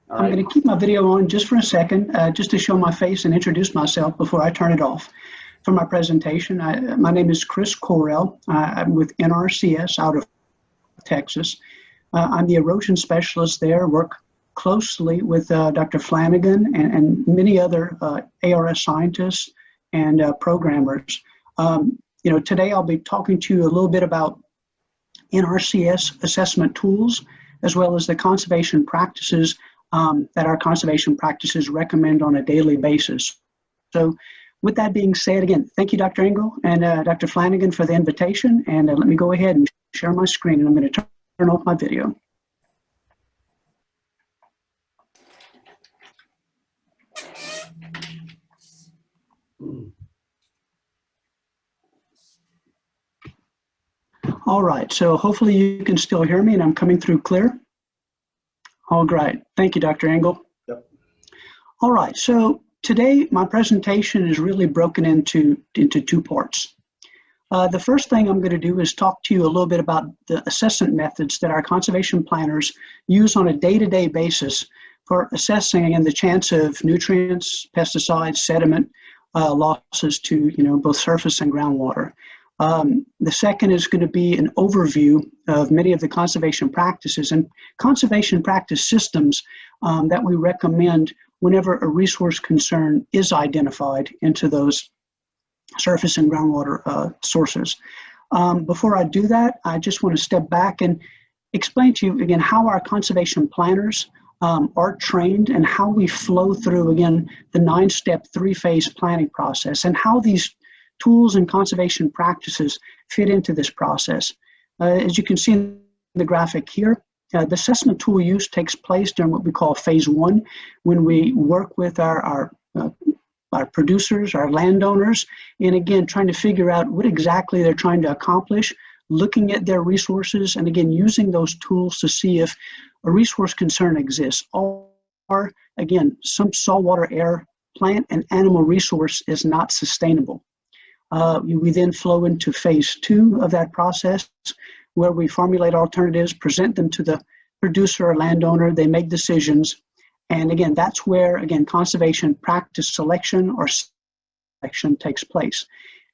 All I'm right. going to keep my video on just for a second, just to show my face and introduce myself before I turn it off. For my presentation, my name is Chris Coreil. I'm with NRCS out of Texas. I'm the erosion specialist there, work closely with Dr. Flanagan and many other ARS scientists and programmers. Today I'll be talking to you a little bit about NRCS assessment tools, as well as the conservation practices that our conservation practices recommend on a daily basis. So with that being said, again, thank you, Dr. Engel and Dr. Flanagan for the invitation. And let me go ahead and share my screen, and I'm going to turn off my video. All right, so hopefully you can still hear me and I'm coming through clear. All right, thank you, Dr. Engel. Yep. All right, so today my presentation is really broken into two parts. The first thing I'm going to do is talk to you a little bit about the assessment methods that our conservation planners use on a day-to-day basis for assessing, again, the chance of nutrients, pesticides, sediment losses to both surface and groundwater. The second is going to be an overview of many of the conservation practices and conservation practice systems that we recommend whenever a resource concern is identified into those surface and groundwater sources. Before I do that, I just want to step back and explain to you again how our conservation planners are trained and how we flow through, again, the 9-step, 3-phase planning process and how these tools and conservation practices fit into this process. As you can see in the graphic here, the assessment tool use takes place during what we call phase 1, when we work with our producers, our landowners, and again, trying to figure out what exactly they're trying to accomplish, looking at their resources, and again, using those tools to see if a resource concern exists, or again, some saltwater air, plant, and animal resource is not sustainable. We then flow into phase 2 of that process, where we formulate alternatives, present them to the producer or landowner, they make decisions, and again, that's where, again, conservation practice selection or selection takes place.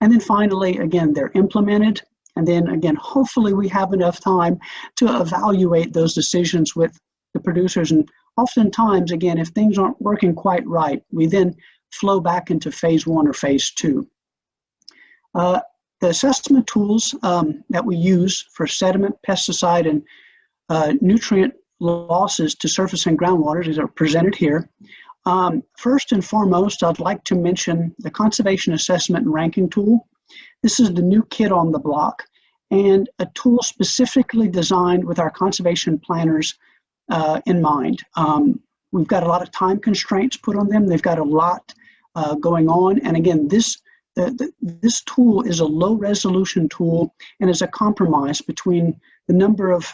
And then finally, again, they're implemented, and then again, hopefully we have enough time to evaluate those decisions with the producers, and oftentimes, again, if things aren't working quite right, we then flow back into phase 1 or phase 2. The assessment tools that we use for sediment, pesticide, and nutrient losses to surface and groundwater are presented here. First and foremost, I'd like to mention the Conservation Assessment and Ranking Tool. This is the new kid on the block, and a tool specifically designed with our conservation planners in mind. We've got a lot of time constraints put on them. They've got a lot going on, and again, this tool is a low resolution tool and is a compromise between the number of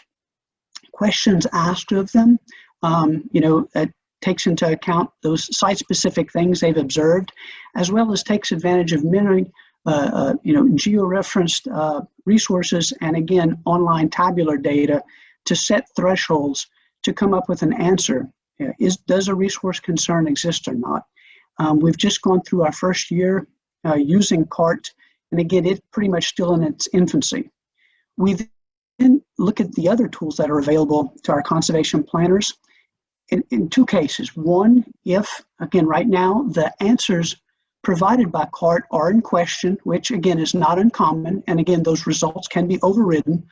questions asked of them. It takes into account those site-specific things they've observed, as well as takes advantage of many geo-referenced resources and again, online tabular data to set thresholds to come up with an answer. Does a resource concern exist or not? We've just gone through our first year using CART, and again, it's pretty much still in its infancy. We then look at the other tools that are available to our conservation planners in two cases. One, if, again, right now, the answers provided by CART are in question, which again is not uncommon, and again, those results can be overridden.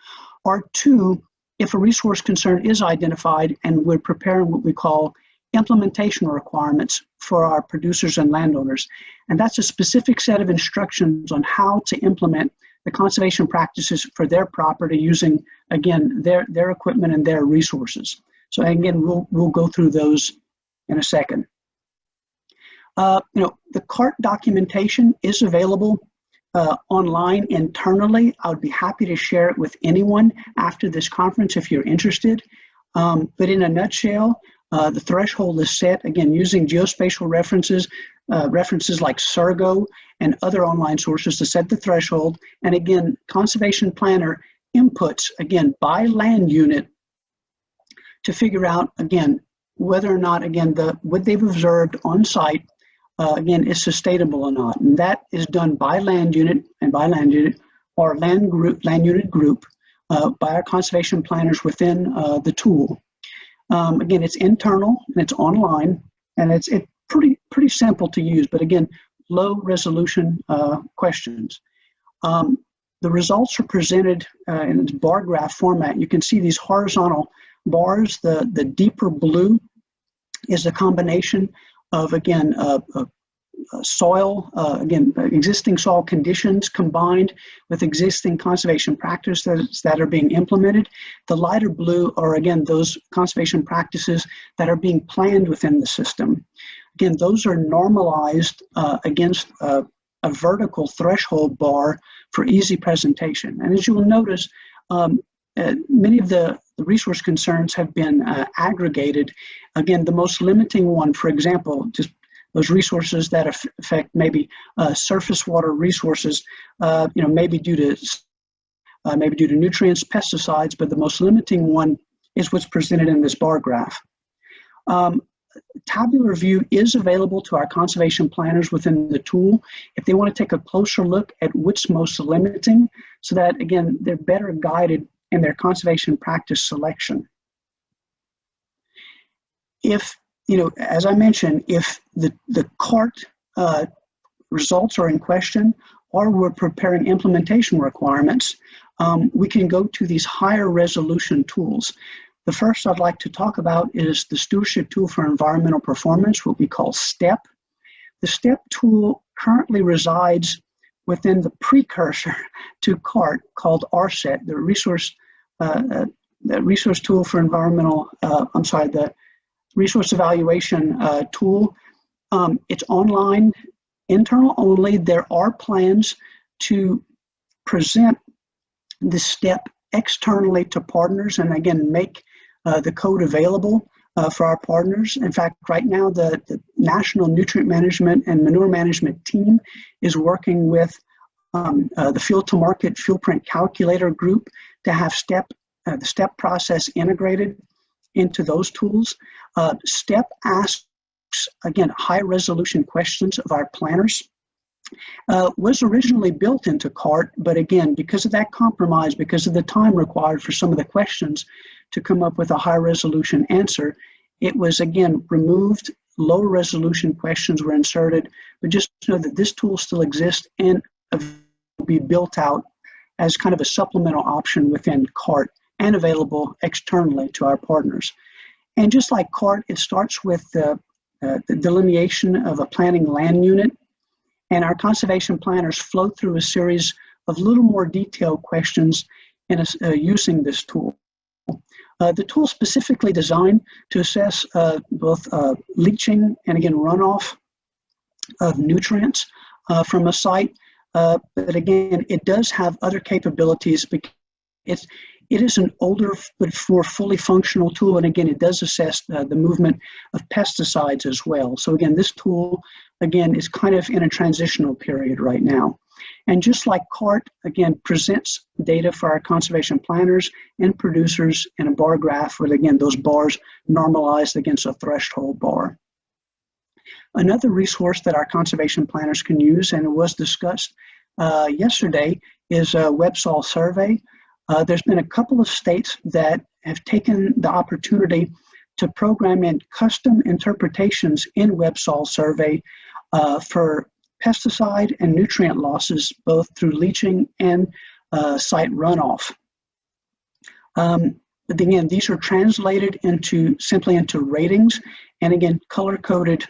Or two, if a resource concern is identified and we're preparing what we call implementation requirements for our producers and landowners. And that's a specific set of instructions on how to implement the conservation practices for their property using, again, their equipment and their resources. So again, we'll go through those in a second. The CART documentation is available online internally. I would be happy to share it with anyone after this conference if you're interested. But in a nutshell, the threshold is set, again, using geospatial references, references like Surgo and other online sources to set the threshold. And again, conservation planner inputs, again, by land unit to figure out, again, whether or not, again, what they've observed on site, again, is sustainable or not. And that is done by land unit or land unit group by our conservation planners within the tool. Again, it's internal and it's online, and it's pretty simple to use, but again, low resolution questions. The results are presented in this bar graph format. You can see these horizontal bars. The deeper blue is a combination of, again, soil, again, existing soil conditions combined with existing conservation practices that are being implemented. The lighter blue are, again, those conservation practices that are being planned within the system. Again, those are normalized against a vertical threshold bar for easy presentation. And as you will notice, many of the resource concerns have been aggregated. Again, the most limiting one, for example, just those resources that affect maybe surface water resources, maybe due to nutrients, pesticides, but the most limiting one is what's presented in this bar graph. Tabular view is available to our conservation planners within the tool if they want to take a closer look at what's most limiting, so that, again, they're better guided in their conservation practice selection. If, as I mentioned, if the CART results are in question, or we're preparing implementation requirements, we can go to these higher resolution tools. The first I'd like to talk about is the Stewardship Tool for Environmental Performance, what we call STEP. The STEP tool currently resides within the precursor to CART called RSET, the Resource Tool for Environmental, the Resource Evaluation tool. It's online, internal only. There are plans to present the STEP externally to partners and, again, make the code available for our partners. In fact, right now, the National Nutrient Management and Manure Management team is working with the Field to Market Fuel Print Calculator group to have the STEP process integrated into those tools. STEP asks, again, high resolution questions of our planners. Was originally built into CART, but again, because of that compromise, because of the time required for some of the questions to come up with a high resolution answer, it was, again, removed. Low resolution questions were inserted, but just know that this tool still exists and will be built out as kind of a supplemental option within CART and available externally to our partners. And just like CART, it starts with the delineation of a planning land unit, and our conservation planners flow through a series of little more detailed questions using this tool. The tool is specifically designed to assess both leaching and, again, runoff of nutrients from a site. But again, it does have other capabilities. It is an older but more fully functional tool, and again, it does assess the movement of pesticides as well. So again, this tool, again, is kind of in a transitional period right now. And just like CART, again, presents data for our conservation planners and producers in a bar graph with, again, those bars normalized against a threshold bar. Another resource that our conservation planners can use, and it was discussed yesterday, is a web soil survey. There's been a couple of states that have taken the opportunity to program in custom interpretations in web soil survey for pesticide and nutrient losses, both through leaching and site runoff. But again, these are translated simply into ratings, and again, color-coded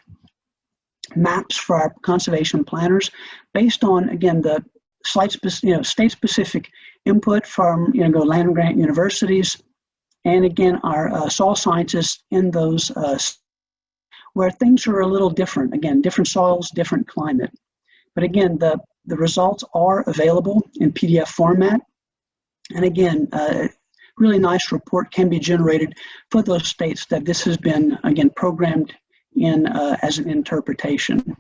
maps for our conservation planners based on, again, the state-specific input from land-grant universities, and again, our soil scientists in those where things are a little different. Again, different soils, different climate. But again, the results are available in PDF format. And again, a really nice report can be generated for those states that this has been, again, programmed in as an interpretation.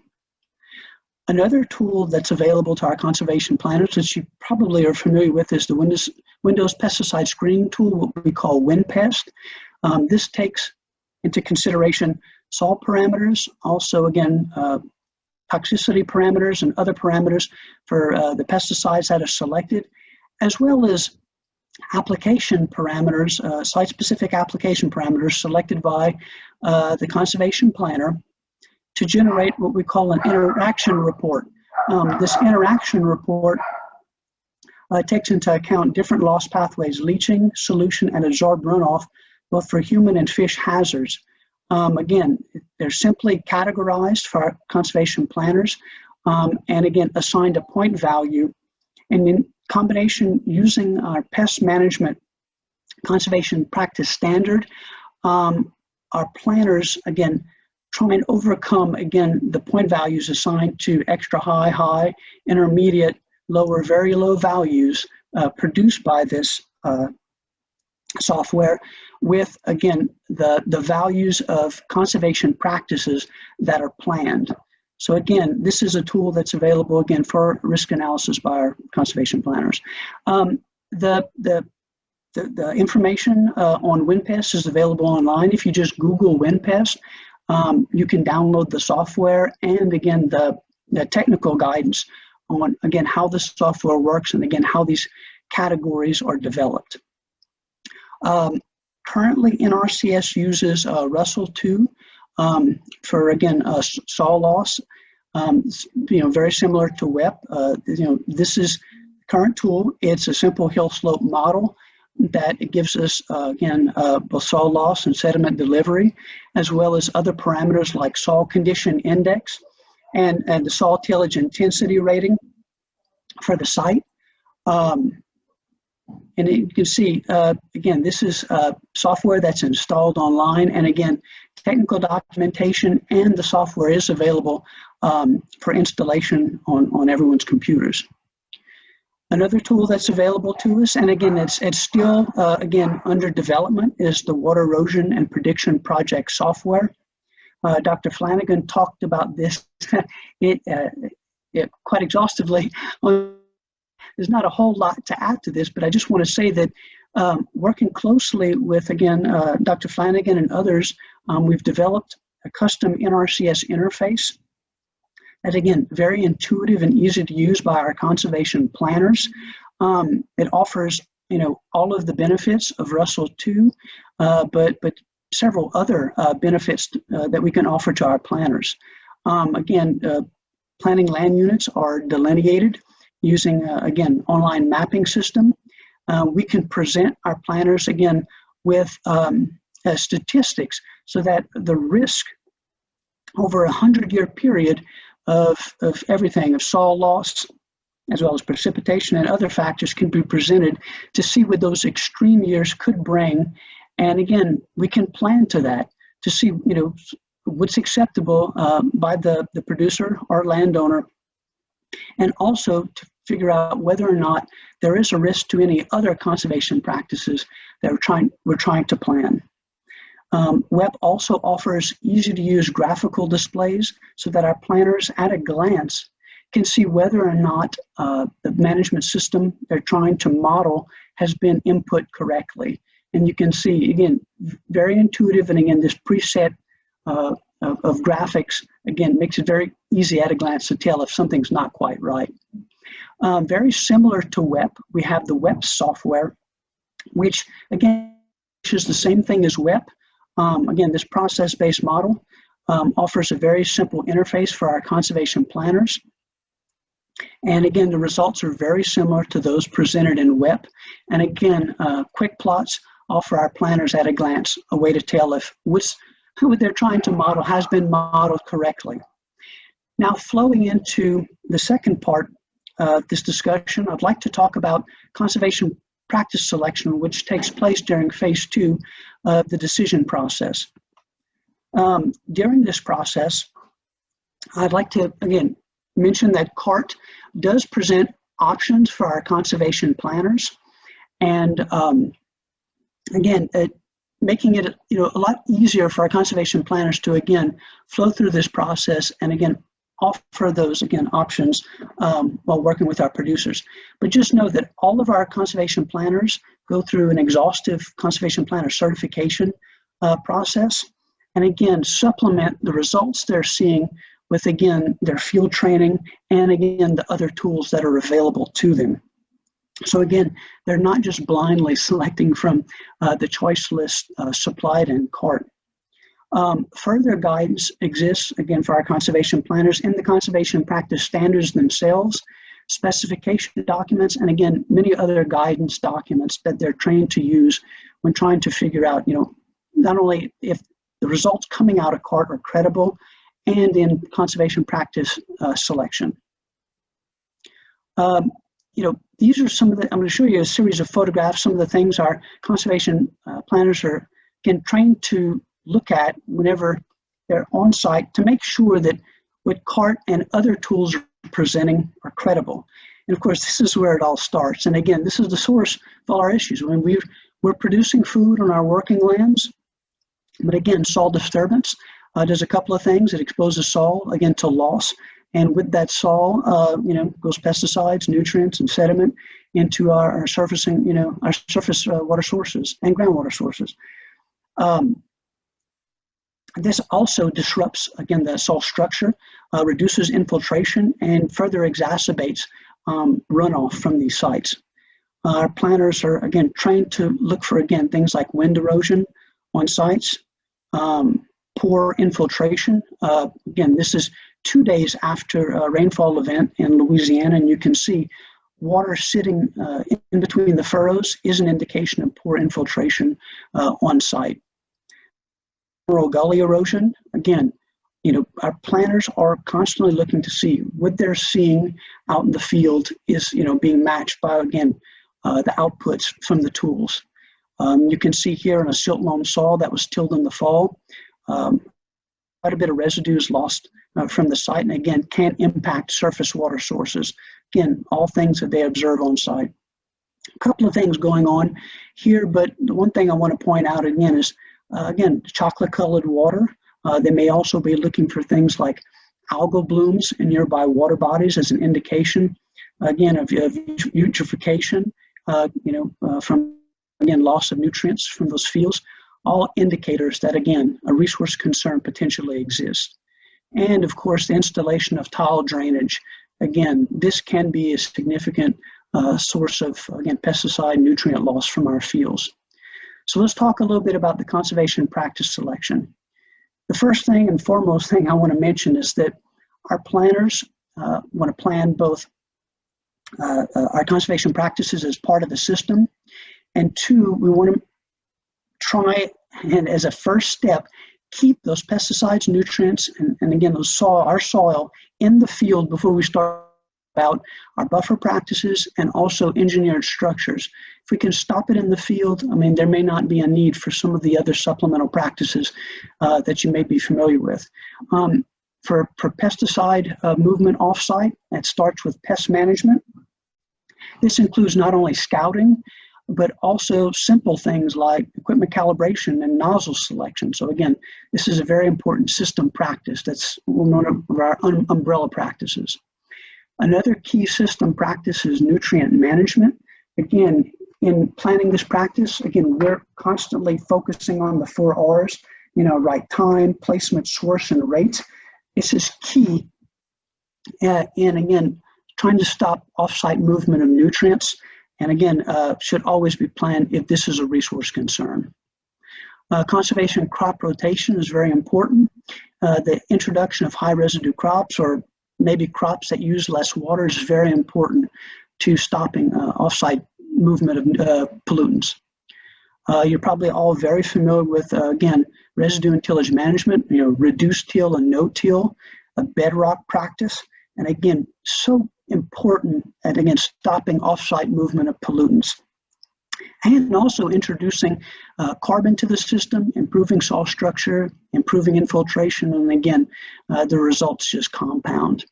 Another tool that's available to our conservation planners, that you probably are familiar with, is the Windows pesticide screening tool, what we call WinPest. This takes into consideration soil parameters, also again, toxicity parameters and other parameters for the pesticides that are selected, as well as application parameters, site-specific application parameters selected by the conservation planner to generate what we call an interaction report. This interaction report takes into account different loss pathways, leaching, solution, and absorbed runoff, both for human and fish hazards. Again, they're simply categorized for our conservation planners, and again, assigned a point value. And in combination using our pest management conservation practice standard, our planners, again, try and overcome, again, the point values assigned to extra high, high, intermediate, lower, very low values produced by this software with, again, the values of conservation practices that are planned. So again, this is a tool that's available, again, for risk analysis by our conservation planners. The information on WinPest is available online. If you just Google WinPest, you can download the software and, again, the technical guidance on, again, how the software works and, again, how these categories are developed. Currently, NRCS uses Russell 2 for, again, soil loss, very similar to WEP. This is current tool. It's a simple hill slope model that gives us, again, both soil loss and sediment delivery, as well as other parameters like soil condition index and the soil tillage intensity rating for the site. And you can see, again, this is software that's installed online, and again, technical documentation and the software is available for installation on everyone's computers. Another tool that's available to us, and again, it's still, again, under development, is the Water Erosion and Prediction Project software. Dr. Flanagan talked about this quite exhaustively. There's not a whole lot to add to this, but I just want to say that working closely with, again, Dr. Flanagan and others, we've developed a custom NRCS interface that, again, very intuitive and easy to use by our conservation planners. It offers, all of the benefits of Russell 2, but several other benefits that we can offer to our planners. Again, planning land units are delineated using, again, online mapping system. We can present our planners, again, with statistics so that the risk over a 100-year period of everything, of soil loss, as well as precipitation and other factors, can be presented to see what those extreme years could bring. And again, we can plan to that to see, what's acceptable by the producer or landowner, and also to figure out whether or not there is a risk to any other conservation practices that we're trying to plan. WEP also offers easy-to-use graphical displays so that our planners at a glance can see whether or not the management system they're trying to model has been input correctly. And you can see, again, very intuitive, and again, this preset of graphics, again, makes it very easy at a glance to tell if something's not quite right. Very similar to WEP, we have the WEP software, which, again, is the same thing as WEP. Again, this process-based model offers a very simple interface for our conservation planners. And again, the results are very similar to those presented in WEP. And again, quick plots offer our planners at a glance a way to tell if what they're trying to model has been modeled correctly. Now, flowing into the second part of this discussion, I'd like to talk about conservation practice selection, which takes place during phase 2 of the decision process. During this process, I'd like to, again, mention that CART does present options for our conservation planners, and again, making it a lot easier for our conservation planners to, again, flow through this process and, again, offer those, again, options while working with our producers. But just know that all of our conservation planners go through an exhaustive conservation planner certification process. and again, supplement the results they're seeing with, again, their field training and, again, the other tools that are available to them. So again, they're not just blindly selecting from the choice list supplied in CART. Further guidance exists, again, for our conservation planners in the conservation practice standards themselves, specification documents, and again, many other guidance documents that they're trained to use when trying to figure out, not only if the results coming out of CART are credible, and in conservation practice selection. These are some of the, I'm going to show you a series of photographs, some of the things our conservation planners are, again, trained to look at whenever they're on site to make sure that what CART and other tools are presenting are credible. And of course, this is where it all starts. And again, this is the source of all our issues. When we're producing food on our working lands, but again, soil disturbance does a couple of things. It exposes soil, again, to loss. And with that soil, goes pesticides, nutrients, and sediment into our surfacing, our surface water sources and groundwater sources. This also disrupts, again, the soil structure, reduces infiltration, and further exacerbates runoff from these sites. Our planners are, again, trained to look for, again, things like wind erosion on sites, poor infiltration. Again, this is 2 days after a rainfall event in Louisiana, and you can see water sitting in between the furrows is an indication of poor infiltration on site. Gully erosion, again, our planners are constantly looking to see what they're seeing out in the field is, being matched by, again, the outputs from the tools. You can see here in a silt loam soil that was tilled in the fall, quite a bit of residue is lost from the site, and again, can impact surface water sources. Again, all things that they observe on site. A couple of things going on here, but the one thing I want to point out again is, again, chocolate colored water. They may also be looking for things like algal blooms in nearby water bodies as an indication, again, of eutrophication, from, again, loss of nutrients from those fields, all indicators that, again, a resource concern potentially exists. And of course, the installation of tile drainage. Again, this can be a significant source of, again, pesticide nutrient loss from our fields. So let's talk a little bit about the conservation practice selection. The first thing and foremost thing I want to mention is that our planners want to plan both our conservation practices as part of the system, and two, we want to try and, as a first step, keep those pesticides, nutrients, and again, our soil in the field before we start about our buffer practices and also engineered structures. If we can stop it in the field, there may not be a need for some of the other supplemental practices that you may be familiar with. For pesticide movement offsite, that starts with pest management. This includes not only scouting, but also simple things like equipment calibration and nozzle selection. So again, this is a very important system practice that's one of our umbrella practices. Another key system practice is nutrient management. Again, in planning this practice, again, we're constantly focusing on the 4 R's, right time, placement, source, and rate. This is key in, again, trying to stop offsite movement of nutrients. And again, should always be planned if this is a resource concern. Conservation crop rotation is very important. The introduction of high residue crops or maybe crops that use less water is very important to stopping offsite movement of pollutants. You're probably all very familiar with, again, residue and tillage management, reduced till and no-till, a bedrock practice. And again, so important at, again, stopping offsite movement of pollutants. And also introducing carbon to the system, improving soil structure, improving infiltration, and again, the results just compound.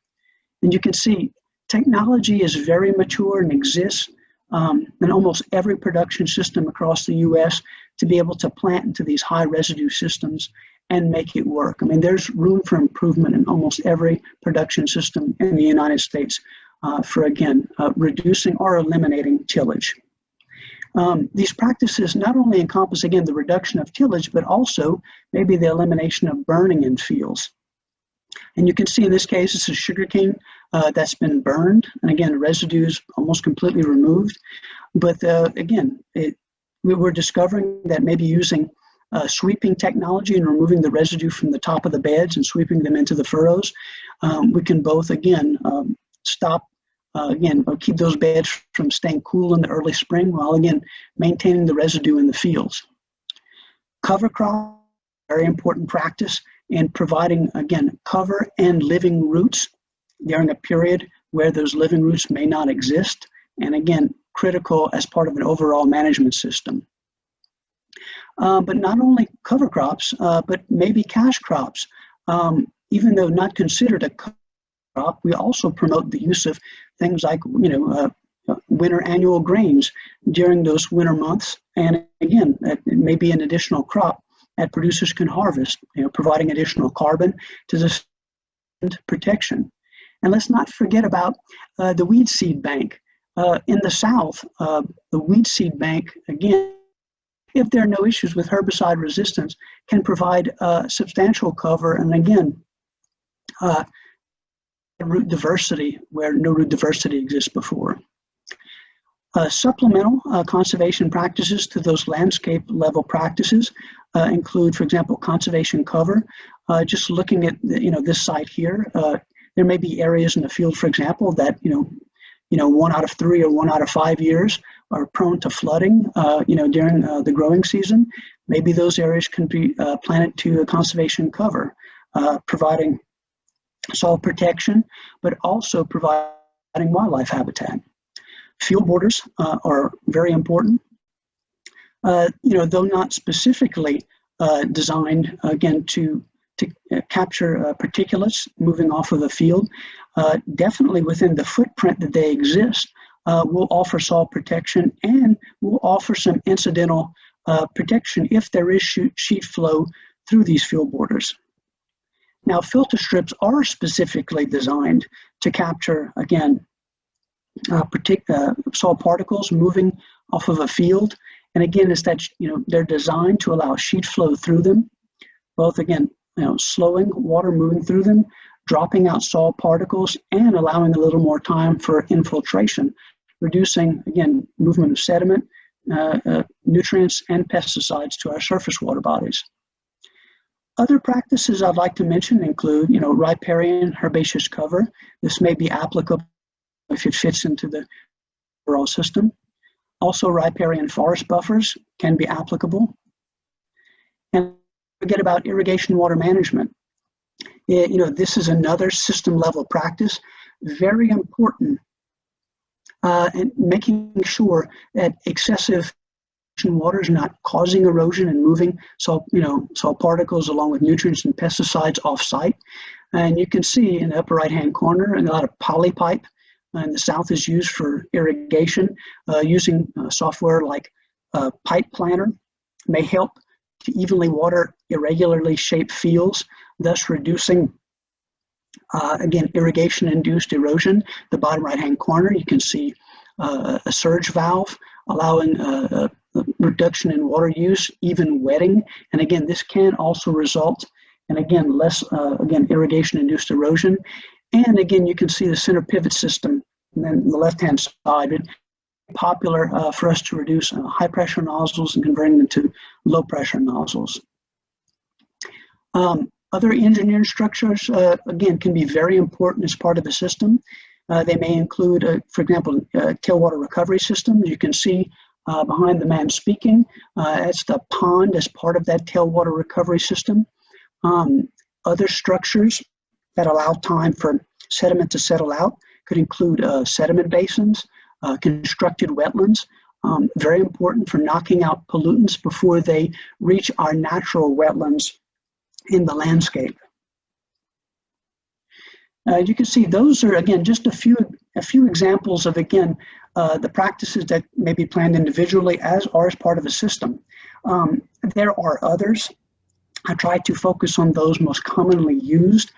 And you can see technology is very mature and exists in almost every production system across the U.S. to be able to plant into these high residue systems and make it work. There's room for improvement in almost every production system in the United States for, again, reducing or eliminating tillage. These practices not only encompass, again, the reduction of tillage, but also maybe the elimination of burning in fields. And you can see in this case, this is sugarcane that's been burned. And again, the residue is almost completely removed. But again, we were discovering that maybe using sweeping technology and removing the residue from the top of the beds and sweeping them into the furrows, we can both, again, keep those beds from staying cool in the early spring while, again, maintaining the residue in the fields. Cover crop, very important practice in providing, again, cover and living roots during a period where those living roots may not exist. And again, critical as part of an overall management system. But not only cover crops, but maybe cash crops. Even though not considered a cover crop, we also promote the use of things like, winter annual grains during those winter months. And again, it may be an additional crop that producers can harvest, providing additional carbon to the protection. And let's not forget about the weed seed bank. In the South, the weed seed bank, again, if there are no issues with herbicide resistance, can provide substantial cover and, again, root diversity where no root diversity exists before. Supplemental conservation practices to those landscape level practices include, for example, conservation cover. Just looking at this site here, there may be areas in the field, for example, that 1 out of 3 or 1 out of 5 years are prone to flooding, during the growing season. Maybe those areas can be planted to a conservation cover, providing soil protection, but also providing wildlife habitat. Field borders are very important. Though not specifically designed, again, to capture particulates moving off of the field, definitely within the footprint that they exist, will offer soil protection and will offer some incidental protection if there is sheet flow through these field borders. Now, filter strips are specifically designed to capture, again, soil particles moving off of a field. And again, it's that, they're designed to allow sheet flow through them, both, again, slowing water moving through them, dropping out soil particles, and allowing a little more time for infiltration, reducing, again, movement of sediment, nutrients, and pesticides to our surface water bodies. Other practices I'd like to mention include, riparian herbaceous cover. This may be applicable if it fits into the overall system. Also, riparian forest buffers can be applicable. And forget about irrigation water management. This is another system level practice, very important, and making sure that excessive water is not causing erosion and moving soil particles along with nutrients and pesticides off site. And you can see in the upper right hand corner, a lot of polypipe in the South is used for irrigation. Using software like Pipe Planner may help to evenly water irregularly shaped fields, thus reducing, again, irrigation-induced erosion. The bottom right-hand corner, you can see a surge valve allowing a reduction in water use, even wetting. And again, this can also result in, again, less, irrigation-induced erosion. And again, you can see the center pivot system, and then the left-hand side, popular for us to reduce high-pressure nozzles and converting them to low-pressure nozzles. Other engineered structures, again, can be very important as part of the system. They may include, for example, tailwater recovery systems. You can see behind the man speaking, it's the pond as part of that tailwater recovery system. Other structures that allow time for sediment to settle out could include sediment basins, constructed wetlands, very important for knocking out pollutants before they reach our natural wetlands in the landscape. You can see those are, again, just a few examples of, again, the practices that may be planned individually as part of a system. There are others. I try to focus on those most commonly used.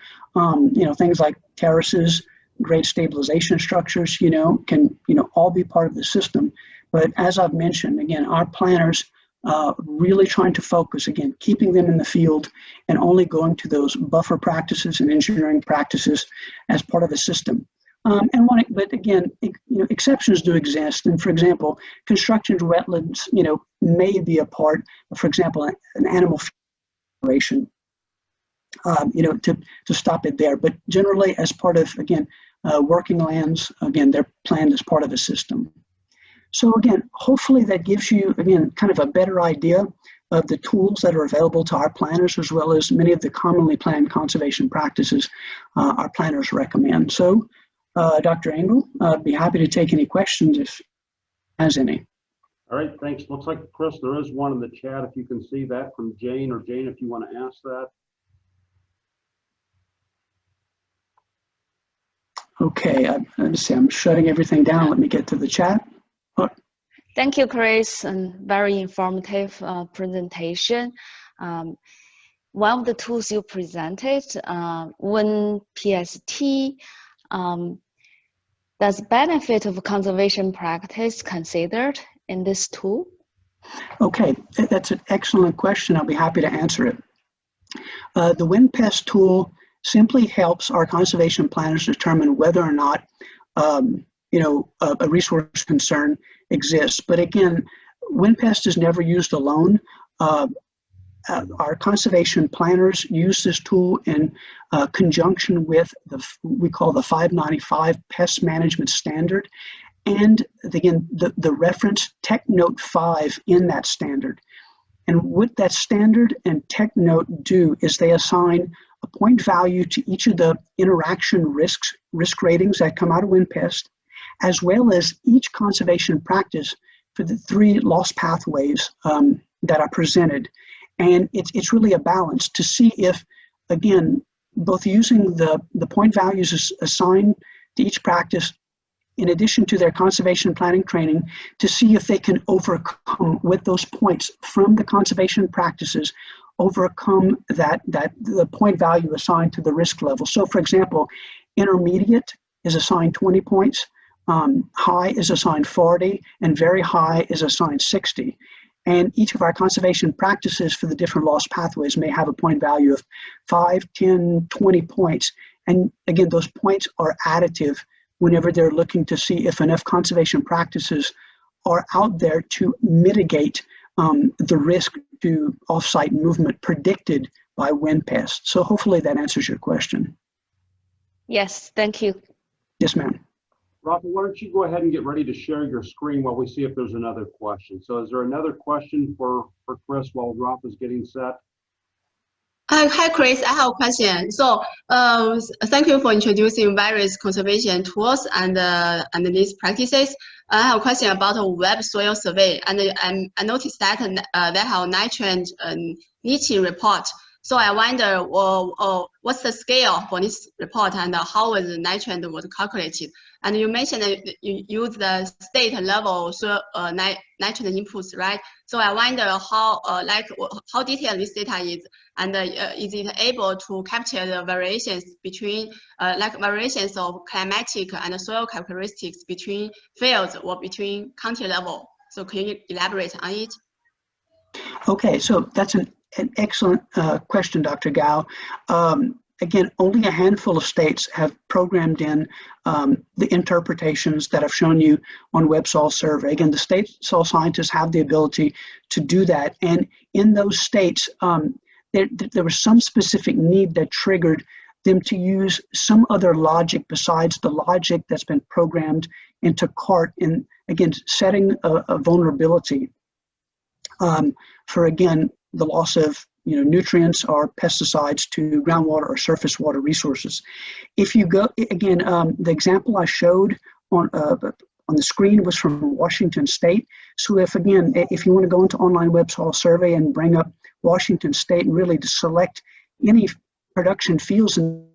Things like terraces, grade stabilization structures, can all be part of the system. But as I've mentioned, again, our planners really trying to focus, again, keeping them in the field and only going to those buffer practices and engineering practices as part of the system. But again, exceptions do exist. And for example, construction wetlands, may be a part, for example, an animal operation, to stop it there. But generally, as part of, again, working lands, again, they're planned as part of a system. So again, hopefully that gives you, again, kind of a better idea of the tools that are available to our planners, as well as many of the commonly planned conservation practices our planners recommend. So, Dr. Engel, I'd be happy to take any questions if has any. All right, thanks. Looks like, Chris, there is one in the chat, if you can see that from Jane, or Jane, if you want to ask that. Okay, let me see, I'm shutting everything down. Let me get to the chat. Thank you, Chris, and very informative presentation. One of the tools you presented, WinPST, does benefit of conservation practice considered in this tool? Okay, that's an excellent question. I'll be happy to answer it. The WinPest tool simply helps our conservation planners determine whether or not a resource concern exists. But again, WinPest is never used alone. Our conservation planners use this tool in conjunction with we call the 595 Pest Management Standard, and again, the reference Tech Note 5 in that standard. And what that standard and Tech Note do is they assign a point value to each of the interaction risk ratings that come out of WinPest, as well as each conservation practice for the 3 loss pathways that are presented. And it's really a balance to see if, again, both using the point values assigned to each practice in addition to their conservation planning training, to see if they can overcome with those points from the conservation practices, overcome the point value assigned to the risk level. So for example, intermediate is assigned 20 points, high is assigned 40, and very high is assigned 60. And each of our conservation practices for the different loss pathways may have a point value of 5, 10, 20 points. And again, those points are additive whenever they're looking to see if enough conservation practices are out there to mitigate the risk to off-site movement predicted by WinPest. So hopefully that answers your question. Yes, thank you. Yes, ma'am. Rafa, why don't you go ahead and get ready to share your screen while we see if there's another question. So is there another question for Chris while Rafa's getting set? Hi, Chris. I have a question. So, thank you for introducing various conservation tools and these practices. I have a question about a web soil survey, and I noticed that they have nitrogen leaching report. So I wonder, what's the scale for this report, and how is the nitrogen was calculated? And you mentioned that you use the state level nitrogen inputs, right? So I wonder how detailed this data is, and is it able to capture the variations between, variations of climatic and soil characteristics between fields or between county level? So can you elaborate on it? Okay, so that's an excellent question, Dr. Gao. Again, only a handful of states have programmed in the interpretations that I've shown you on Web Soil Survey. Again, the state soil scientists have the ability to do that. And in those states, there was some specific need that triggered them to use some other logic besides the logic that's been programmed into CART in, again, setting a vulnerability for, again, the loss of nutrients or pesticides to groundwater or surface water resources. If you go, again, the example I showed on the screen was from Washington State. So if you want to go into online Web Soil Survey and bring up Washington State and really to select any production fields in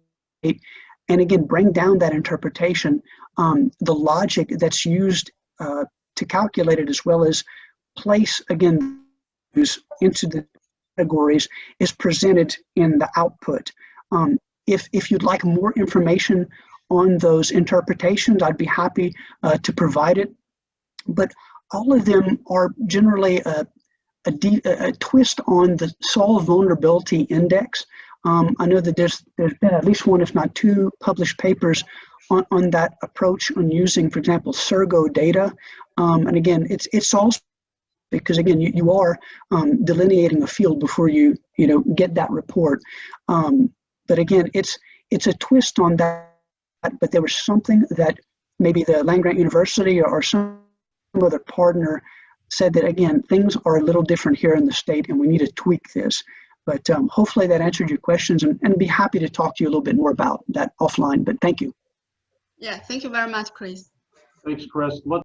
the state, and again, bring down that interpretation, the logic that's used to calculate it, as well as place, again, into the categories, is presented in the output. If you'd like more information on those interpretations, I'd be happy to provide it. But all of them are generally a twist on the soil vulnerability index. I know that there's been at least one, if not two, published papers on that approach on using, for example, Sergo data. And again, it's also because again, you are delineating a field before you get that report. But again, it's a twist on that. But there was something that maybe the land-grant university or some other partner said that, again, things are a little different here in the state and we need to tweak this. But hopefully that answered your questions, and be happy to talk to you a little bit more about that offline. But thank you. Yeah, thank you very much, Chris. Thanks, Chris.